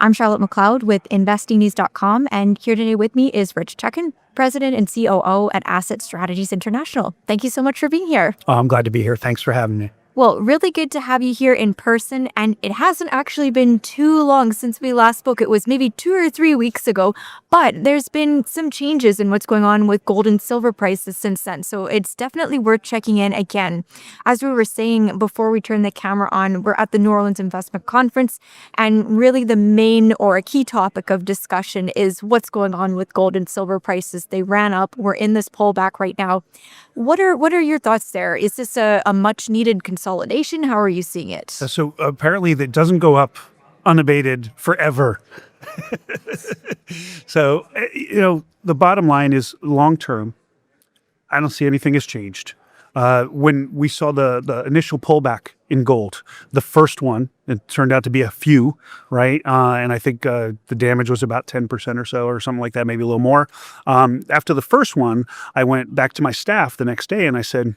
I'm Charlotte McLeod with investingnews.com, and here today with me is Rich Checkan, President and COO at Asset Strategies International. Thank you so much for being here. Oh, I'm glad to be here. Thanks for having me. Well, really good to have you here in person, and it hasn't actually been too long since we last spoke. It was maybe 2 or 3 weeks ago, but there's been some changes in what's going on with gold and silver prices since then, so it's definitely worth checking in again. As we were saying before we turned the camera on, we're at the New Orleans Investment Conference, and really the main or a key topic of discussion is what's going on with gold and silver prices. They ran up. We're in this pullback right now. What are your thoughts there? Is this a much needed consolidation? How are you seeing it? So apparently that doesn't go up unabated forever. So, the bottom line is long term, I don't see anything has changed. When we saw the initial pullback in gold, the first one, it turned out to be a few, right? And I think the damage was about 10% or so or something like that, maybe a little more. After the first one, I went back to my staff the next day and I said,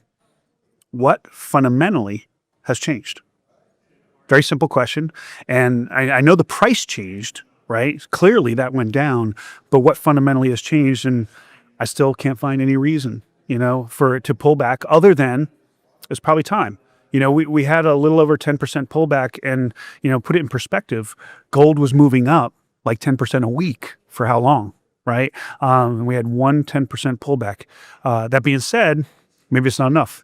what fundamentally has changed? Very simple question. And I know the price changed, right? Clearly that went down, but what fundamentally has changed? And I still can't find any reason, for it to pull back other than it's probably time. We had a little over 10% pullback and, put it in perspective, gold was moving up like 10% a week for how long, right? We had 10% pullback. That being said, maybe it's not enough.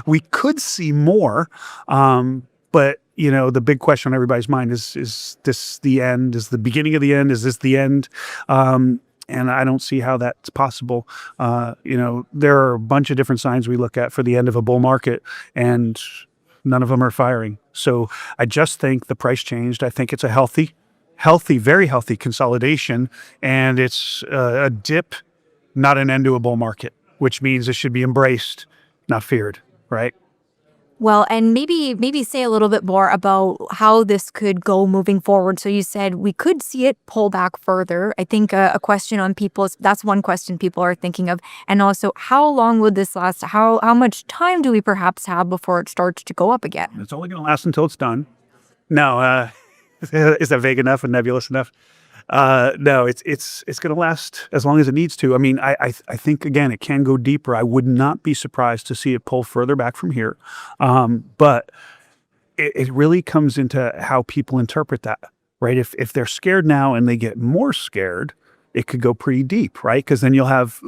We could see more, but the big question on everybody's mind is this the end? Is the beginning of the end? Is this the end? And I don't see how that's possible. There are a bunch of different signs we look at for the end of a bull market, and none of them are firing. So I just think the price changed. I think it's a healthy, very healthy consolidation, and it's a dip, not an end to a bull market, which means it should be embraced, not feared, right? Well, and maybe say a little bit more about how this could go moving forward. So you said we could see it pull back further. I think a question on that's one question people are thinking of. And also, how long would this last? How much time do we perhaps have before it starts to go up again? It's only going to last until it's done. No, is that vague enough and nebulous enough? No, it's going to last as long as it needs to. I mean, I think, again, it can go deeper. I would not be surprised to see it pull further back from here. But it really comes into how people interpret that, right? If they're scared now and they get more scared, it could go pretty deep, right? Because then you'll have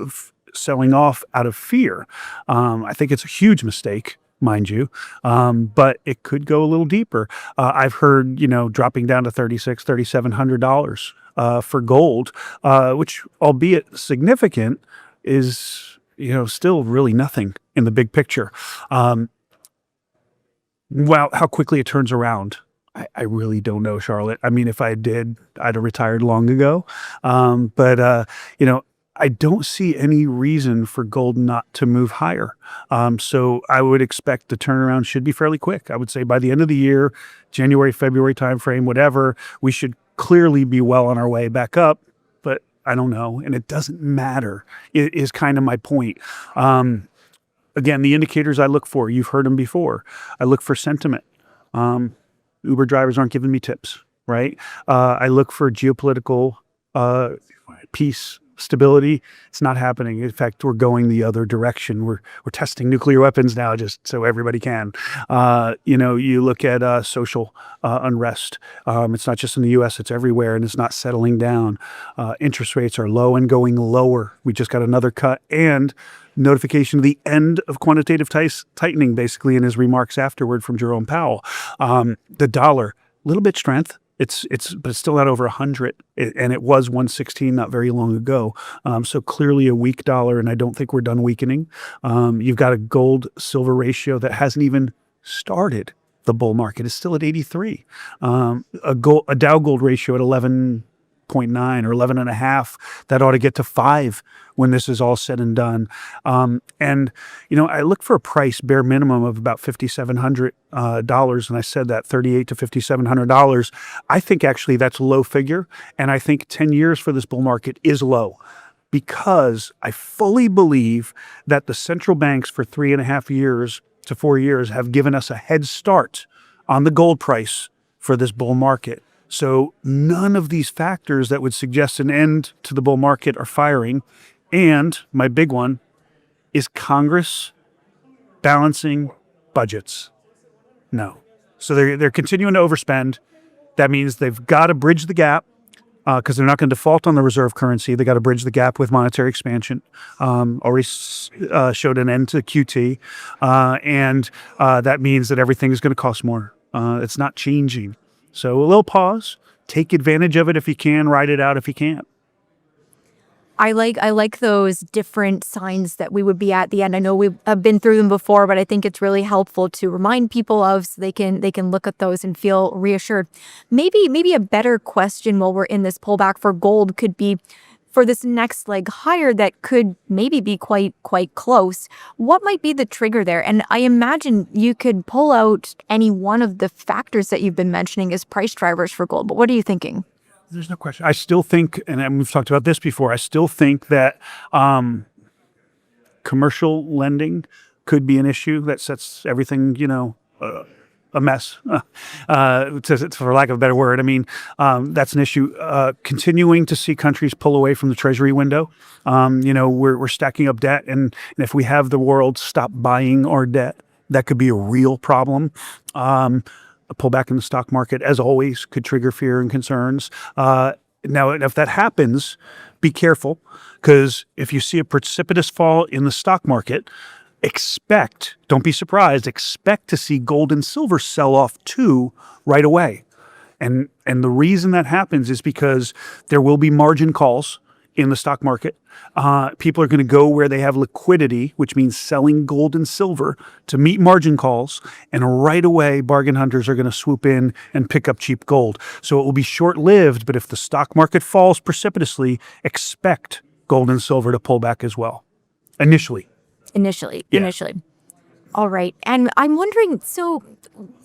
selling off out of fear. I think it's a huge mistake, mind you, but it could go a little deeper. I've heard, dropping down to $3,700 for gold, which, albeit significant, is, still really nothing in the big picture. Well, how quickly it turns around, I really don't know, Charlotte. I mean, if I did, I'd have retired long ago. But I don't see any reason for gold not to move higher. So I would expect the turnaround should be fairly quick. I would say by the end of the year, January, February timeframe, whatever, we should clearly be well on our way back up. But I don't know, and it doesn't matter. It is kind of my point. Again, the indicators I look for, you've heard them before. I look for sentiment. Uber drivers aren't giving me tips, right? I look for geopolitical peace, stability. It's not happening. In fact, we're going the other direction. We're testing nuclear weapons now, just so everybody can. You look at social unrest. It's not just in the U.S., it's everywhere, and it's not settling down. Interest rates are low and going lower. We just got another cut and notification of the end of quantitative tightening, basically, in his remarks afterward from Jerome Powell. The dollar, a little bit strength. But it's still not over 100, and it was 116 not very long ago. So clearly a weak dollar, and I don't think we're done weakening. You've got a gold-silver ratio that hasn't even started. The bull market is still at 83. A Dow gold ratio at 11.9 or 11.5. That ought to get to 5 when this is all said and done. I look for a price bare minimum of about $5,700, and I said that $38 to $5,700. I think actually that's a low figure, and I think 10 years for this bull market is low, because I fully believe that the central banks for 3.5 to 4 years have given us a head start on the gold price for this bull market. So none of these factors that would suggest an end to the bull market are firing. And my big one is Congress balancing budgets. No. So they're continuing to overspend. That means they've got to bridge the gap because they're not going to default on the reserve currency. They got to bridge the gap with monetary expansion. Already showed an end to QT, and that means that everything is going to cost more. It's not changing. So a little pause. Take advantage of it if you can. Ride it out if you can't. I like those different signs that we would be at the end. I know we've been through them before, but I think it's really helpful to remind people of so they can look at those and feel reassured. Maybe a better question while we're in this pullback for gold could be for this next leg higher that could maybe be quite close. What might be the trigger there? And I imagine you could pull out any one of the factors that you've been mentioning as price drivers for gold. But what are you thinking? There's no question. I still think, and we've talked about this before, I still think that commercial lending could be an issue that sets everything, a mess, for lack of a better word. I mean, that's an issue. Continuing to see countries pull away from the treasury window. We're stacking up debt, and if we have the world stop buying our debt, that could be a real problem. A pullback in the stock market, as always, could trigger fear and concerns. Now, if that happens, be careful, because if you see a precipitous fall in the stock market, don't be surprised, expect to see gold and silver sell off too right away. And the reason that happens is because there will be margin calls in the stock market. People are going to go where they have liquidity, which means selling gold and silver to meet margin calls. And right away, bargain hunters are going to swoop in and pick up cheap gold. So it will be short-lived, but if the stock market falls precipitously, expect gold and silver to pull back as well. Initially. All right. And I'm wondering, so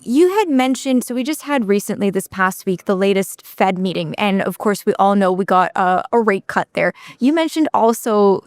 you had mentioned, so we just had recently this past week, the latest Fed meeting. And of course, we all know we got a rate cut there. You mentioned also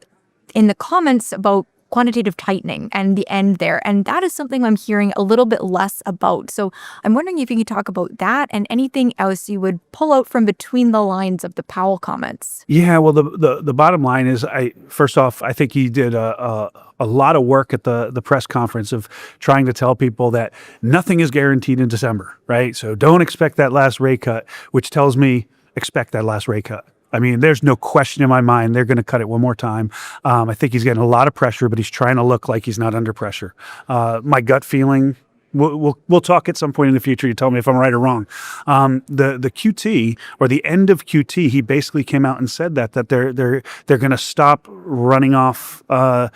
in the comments about quantitative tightening and the end there. And that is something I'm hearing a little bit less about. So I'm wondering if you could talk about that and anything else you would pull out from between the lines of the Powell comments. Yeah, well, the bottom line is, first off, I think he did a lot of work at the press conference of trying to tell people that nothing is guaranteed in December, right? So don't expect that last rate cut, which tells me expect that last rate cut. I mean, there's no question in my mind they're going to cut it one more time. I think he's getting a lot of pressure, but he's trying to look like he's not under pressure. My gut feeling, we'll talk at some point in the future. You tell me if I'm right or wrong. The QT, or the end of QT, he basically came out and said that they're going to stop running off the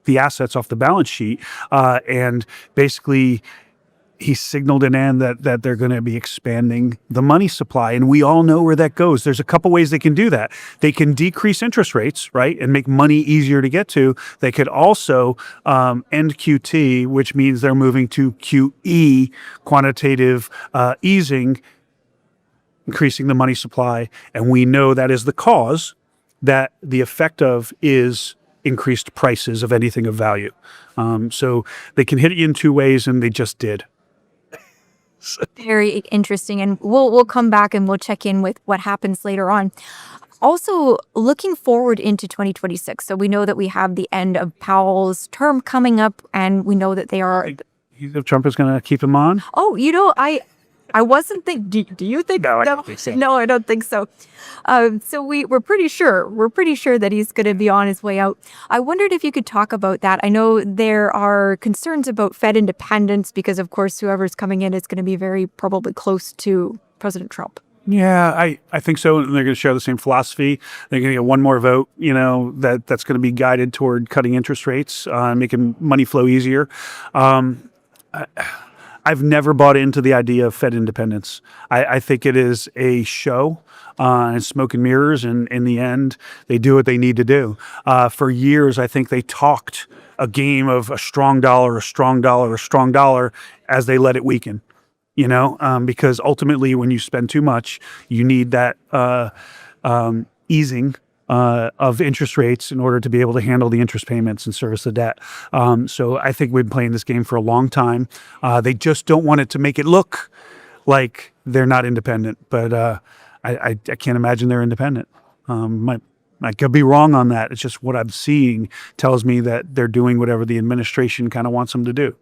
assets off the balance sheet, and basically he signaled an end that they're going to be expanding the money supply. And we all know where that goes. There's a couple ways they can do that. They can decrease interest rates, right, and make money easier to get to. They could also end QT, which means they're moving to QE, quantitative easing, increasing the money supply. And we know that is the cause, that the effect of is increased prices of anything of value. So they can hit it in two ways, and they just did. Very interesting. And we'll come back and we'll check in with what happens later on. Also, looking forward into 2026. So we know that we have the end of Powell's term coming up, and we know that they are. If Trump is going to keep him on? Oh, I wasn't thinking. Do you think? No, I don't think so. No, I don't think so. So we're pretty sure. We're pretty sure that he's going to be on his way out. I wondered if you could talk about that. I know there are concerns about Fed independence because, of course, whoever's coming in is going to be very probably close to President Trump. Yeah, I think so. And they're going to share the same philosophy. They're going to get one more vote, that's going to be guided toward cutting interest rates, making money flow easier. I've never bought into the idea of Fed independence. I think it is a show and smoke and mirrors. And in the end, they do what they need to do. For years, I think they talked a game of a strong dollar, a strong dollar, a strong dollar as they let it weaken. Because ultimately, when you spend too much, you need that easing of interest rates in order to be able to handle the interest payments and service the debt. So I think we've been playing this game for a long time. They just don't want it to make it look like they're not independent, but I can't imagine they're independent. I could be wrong on that. It's just what I'm seeing tells me that they're doing whatever the administration kind of wants them to do.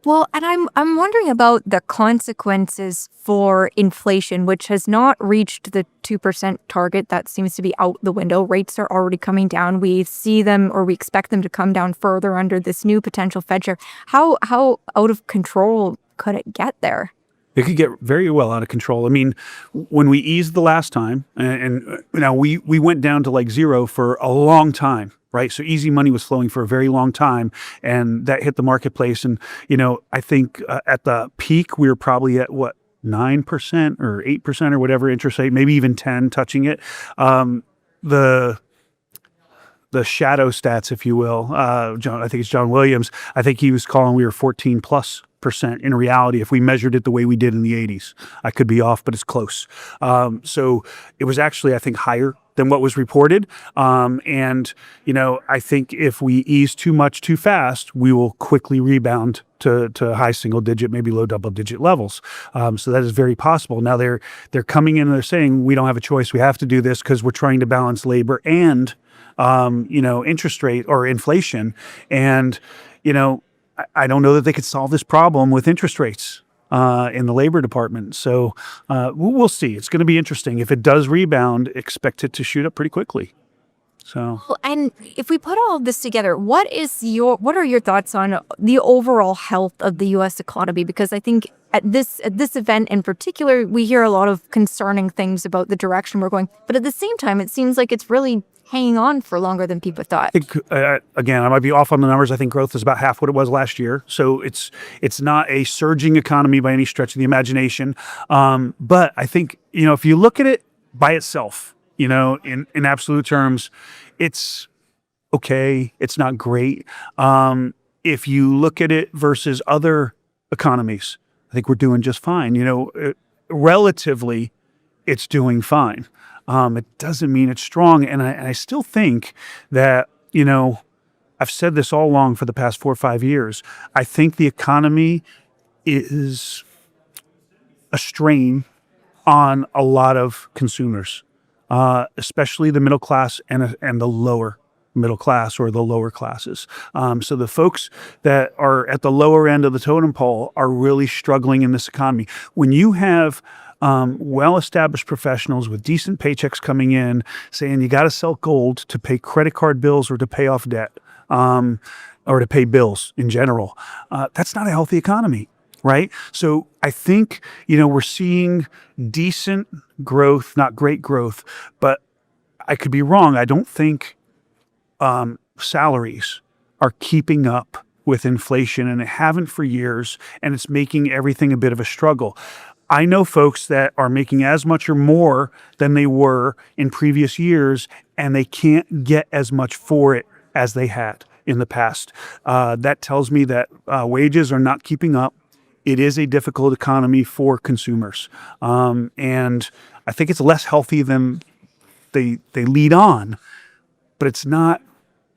Well, and I'm wondering about the consequences for inflation, which has not reached the 2% target. That seems to be out the window. Rates are already coming down. We see them, or we expect them to come down further under this new potential Fed chair. How out of control could it get there? It could get very well out of control. I mean, when we eased the last time, and now we went down to like zero for a long time, right? So easy money was flowing for a very long time, and that hit the marketplace. And I think at the peak we were probably at what, 9% or 8% or whatever interest rate, maybe even 10, touching it. The shadow stats, if you will, John, I think it's John Williams. I think he was calling we were 14+% in reality if we measured it the way we did in the 80s. I could be off, but it's close. So it was actually, I think, higher than what was reported. And I think if we ease too much too fast, we will quickly rebound to high single digit, maybe low double digit levels. So that is very possible. Now they're coming in and they're saying we don't have a choice. We have to do this because we're trying to balance labor and interest rate or inflation. And, I don't know that they could solve this problem with interest rates in the labor department. So we'll see. It's going to be interesting. If it does rebound, expect it to shoot up pretty quickly. So, Well, and if we put all of this together, what are your thoughts on the overall health of the U.S. economy? Because I think at this event in particular, we hear a lot of concerning things about the direction we're going. But at the same time, it seems like it's really hanging on for longer than people thought. I think, again, I might be off on the numbers. I think growth is about half what it was last year. So it's not a surging economy by any stretch of the imagination. But I think, if you look at it by itself, in absolute terms, it's okay. It's not great. If you look at it versus other economies, I think we're doing just fine. Relatively, it's doing fine. It doesn't mean it's strong. And I still think that, I've said this all along for the past 4 or 5 years. I think the economy is a strain on a lot of consumers, especially the middle class and the lower middle class or the lower classes. So the folks that are at the lower end of the totem pole are really struggling in this economy. When you have well-established professionals with decent paychecks coming in saying you got to sell gold to pay credit card bills or to pay off debt, or to pay bills in general, that's not a healthy economy. Right. So I think, we're seeing decent growth, not great growth, but I could be wrong. I don't think salaries are keeping up with inflation, and it haven't for years, and it's making everything a bit of a struggle. I know folks that are making as much or more than they were in previous years, and they can't get as much for it as they had in the past. That tells me that wages are not keeping up. It is a difficult economy for consumers. And I think it's less healthy than they lead on, but it's not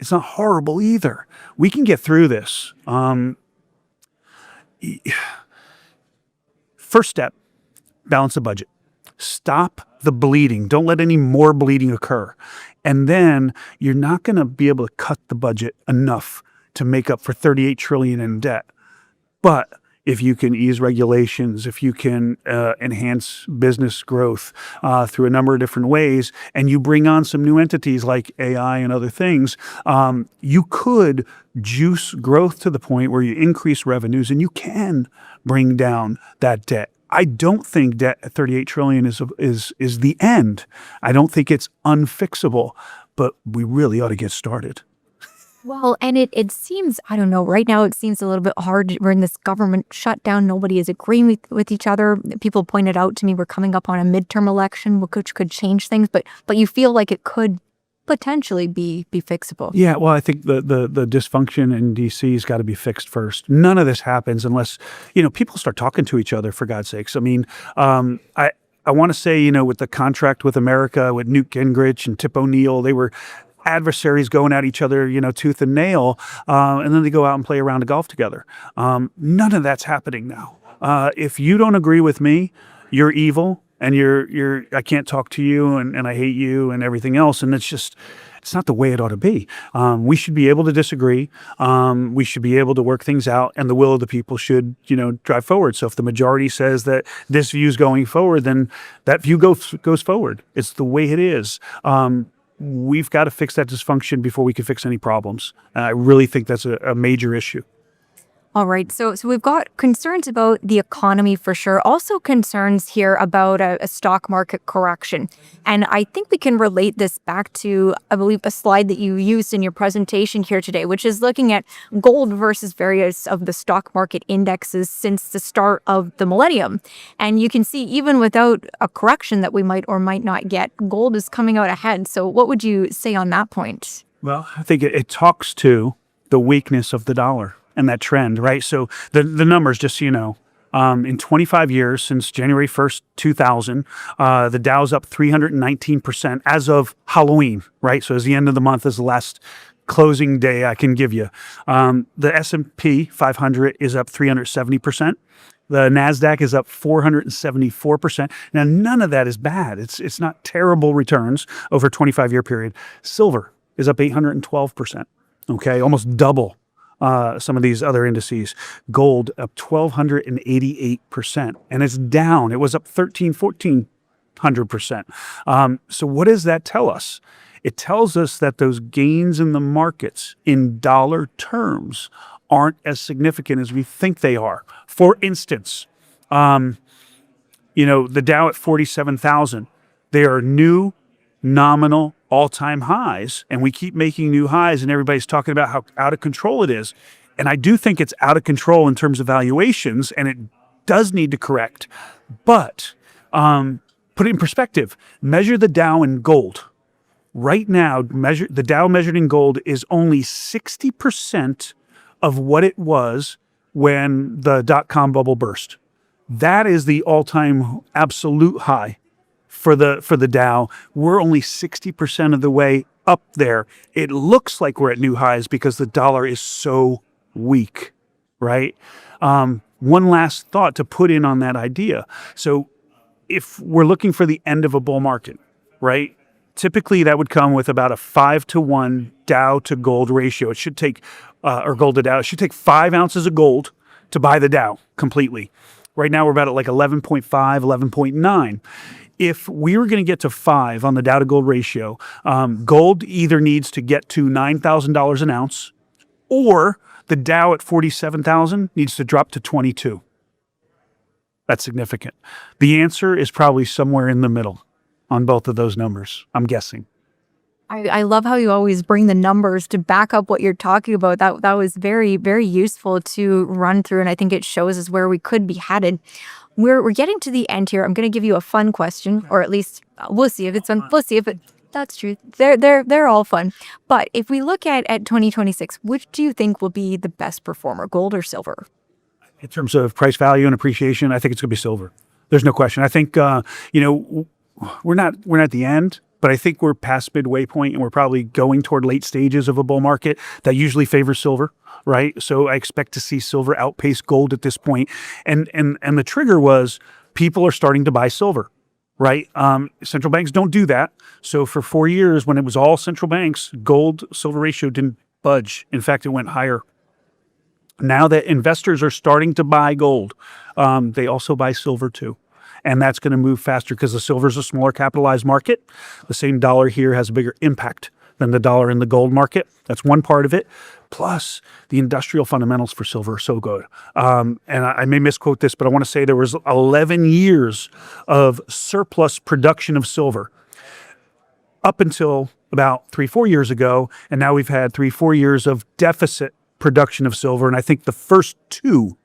horrible either. We can get through this. First step, balance the budget. Stop the bleeding. Don't let any more bleeding occur. And then you're not going to be able to cut the budget enough to make up for $38 trillion in debt. But if you can ease regulations, if you can enhance business growth through a number of different ways, and you bring on some new entities like AI and other things, you could juice growth to the point where you increase revenues and you can bring down that debt. I don't think debt at $38 trillion is the end. I don't think it's unfixable, but we really ought to get started. Well, and it seems, I don't know, right now it seems a little bit hard. We're in this government shutdown. Nobody is agreeing with each other. People pointed out to me we're coming up on a midterm election, which could change things, but you feel like it could potentially be fixable. Yeah, well, I think the dysfunction in D.C. has got to be fixed first. None of this happens unless, people start talking to each other, for God's sakes. I mean, I want to say, with the contract with America, with Newt Gingrich and Tip O'Neill, they were adversaries going at each other, tooth and nail, and then they go out and play a round of golf together. None of that's happening now. If you don't agree with me, you're evil, and I can't talk to you, and I hate you and everything else. And it's not the way it ought to be. We should be able to disagree. We should be able to work things out, and the will of the people should, drive forward. So if the majority says that this view is going forward, then that view goes forward. It's the way it is. We've got to fix that dysfunction before we can fix any problems. I really think that's a major issue. All right. So we've got concerns about the economy for sure. Also concerns here about a stock market correction. And I think we can relate this back to, I believe, a slide that you used in your presentation here today, which is looking at gold versus various of the stock market indexes since the start of the millennium. And you can see even without a correction that we might or might not get, gold is coming out ahead. So what would you say on that point? Well, I think it talks to the weakness of the dollar and that trend, right? So the numbers, just so you know, in 25 years, since January 1st, 2000, the Dow's up 319% as of Halloween, right? So as the end of the month is the last closing day I can give you. The S&P 500 is up 370%. The NASDAQ is up 474%. Now, none of that is bad. It's not terrible returns over a 25-year period. Silver is up 812%, okay? Almost double some of these other indices. Gold up 1,288%, and it's down. It was up 1,400%. So what does that tell us? It tells us that those gains in the markets in dollar terms aren't as significant as we think they are. For instance, the Dow at 47,000, they are new nominal all-time highs, and we keep making new highs, and everybody's talking about how out of control it is. And I do think it's out of control in terms of valuations, and it does need to correct. But put it in perspective. Measure the Dow in gold. Right now, the Dow measured in gold is only 60% of what it was when the dot-com bubble burst. That is the all-time absolute high for the Dow. We're only 60% of the way up there. It looks like we're at new highs because the dollar is so weak, right? One last thought to put in on that idea. So if we're looking for the end of a bull market, right? Typically that would come with about a 5-to-1 Dow to gold ratio. It should take, or gold to Dow, it should take 5 ounces of gold to buy the Dow completely. Right now we're about at like 11.5, 11.9. If we were going to get to 5 on the Dow to gold ratio, gold either needs to get to $9,000 an ounce, or the Dow at 47,000 needs to drop to 22. That's significant. The answer is probably somewhere in the middle on both of those numbers, I'm guessing. I love how you always bring the numbers to back up what you're talking about. That was very, very useful to run through, and I think it shows us where we could be headed. We're getting to the end here. I'm going to give you a fun question, or at least we'll see if it's fun. We'll see if it. That's true. They're all fun. But if we look at 2026, which do you think will be the best performer, gold or silver? In terms of price value and appreciation, I think it's going to be silver. There's no question. I think we're not at the end, but I think we're past midway point, and we're probably going toward late stages of a bull market that usually favors silver, right? So I expect to see silver outpace gold at this point. And the trigger was people are starting to buy silver, right? Central banks don't do that. So for 4 years, when it was all central banks, gold silver ratio didn't budge. In fact, it went higher. Now that investors are starting to buy gold, they also buy silver too. And that's going to move faster because the silver is a smaller capitalized market. The same dollar here has a bigger impact than the dollar in the gold market. That's one part of it. Plus, the industrial fundamentals for silver are so good. And I may misquote this, but I want to say there was 11 years of surplus production of silver up until about 3-4 years ago. And now we've had 3-4 years of deficit production of silver. And I think the first 2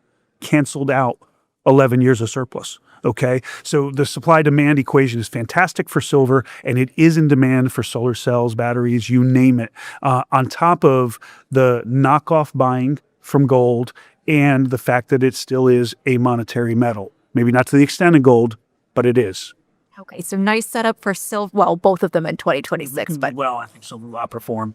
canceled out 11 years of surplus. Okay, so the supply-demand equation is fantastic for silver, and it is in demand for solar cells, batteries, you name it, on top of the knockoff buying from gold and the fact that it still is a monetary metal. Maybe not to the extent of gold, but it is. Okay, so nice setup for silver. Well, both of them in 2026, but well, I think silver will outperform.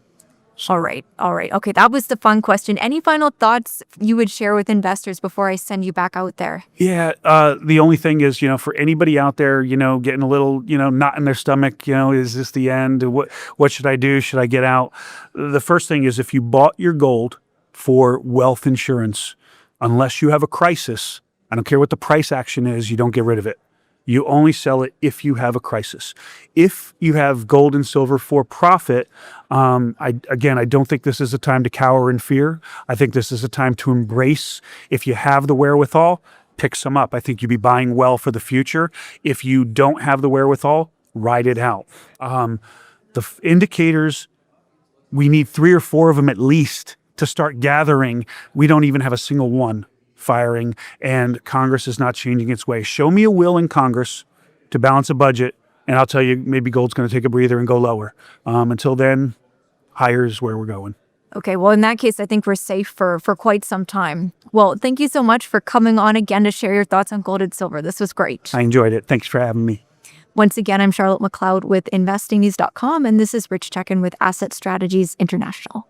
All right. All right. Okay. That was the fun question. Any final thoughts you would share with investors before I send you back out there? Yeah, the only thing is, for anybody out there, getting a little, knot in their stomach, is this the end? What should I do? Should I get out? The first thing is, if you bought your gold for wealth insurance, unless you have a crisis, I don't care what the price action is, you don't get rid of it. You only sell it if you have a crisis. If you have gold and silver for profit, I don't think this is a time to cower in fear. I think this is a time to embrace. If you have the wherewithal, pick some up. I think you'd be buying well for the future. If you don't have the wherewithal, ride it out. Indicators, we need 3 or 4 of them at least to start gathering. We don't even have a single one firing, and Congress is not changing its way. Show me a will in Congress to balance a budget, and I'll tell you maybe gold's going to take a breather and go lower. Until then, higher is where we're going. Okay, well, in that case, I think we're safe for quite some time. Well, thank you so much for coming on again to share your thoughts on gold and silver. This was great. I enjoyed it. Thanks for having me. Once again, I'm Charlotte McLeod with investingnews.com, and this is Rich Checkan with Asset Strategies International.